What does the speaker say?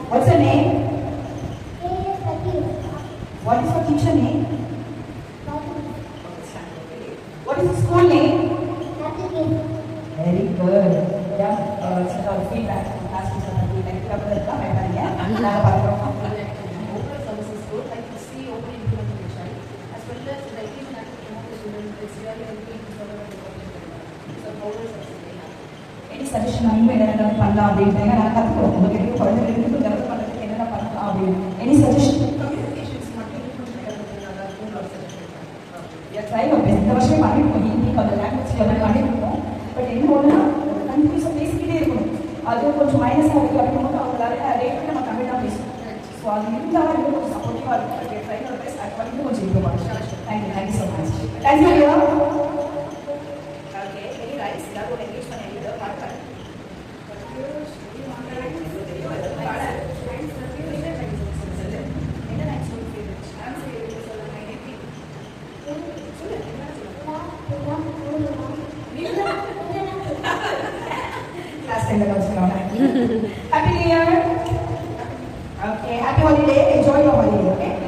What's your name? What is your teacher name? What is the school name? Very good. Yeah, so our feedback from class teacher that we like to have the overall services good, like to see open implementation as well as the education act to promote the students. It's really helping to further the development. So overall services they have. any suggestion நீங்க என்னென்ன பண்ணலாம் அப்படின்றீங்க நான் கத்துக்கிறோம் உங்களுக்கு குழந்தைகளுக்கு develop பண்றதுக்கு என்னென்ன பண்ணலாம் அப்படின்னு any suggestion Communications மட்டும் improve பண்ணுறதுனால கூட ஒரு suggestion we are trying our best இந்த வருஷமே பண்ணிருக்கோம் ஹிந்தி அந்த லாங்குவேஜ் லெவல் பண்ணிருக்கோம் பட் என்ன ஒண்ணா கண்டினியூஸா பேசிக்கிட்டே இருக்கணும் அது கொஞ்சம் மைனஸா இருக்கு அப்படிங்கும்போது அவங்களால ரேட் பண்ணி நம்ம தமிழ் தான் பேசணும் ஸோ அது இருந்தாலும் இன்னும் கொஞ்சம் சப்போர்ட்டிவா இருக்கும் we are trying our best அது வந்து கொஞ்சம் இம்ப்ரூவ் பண்ணலாம் thank you so much thank you Riya okay very nice எல்லாரும் engage பண்ணிட்டு பாருங்க Happy New Year. Okay, happy holiday. Enjoy your holiday, okay?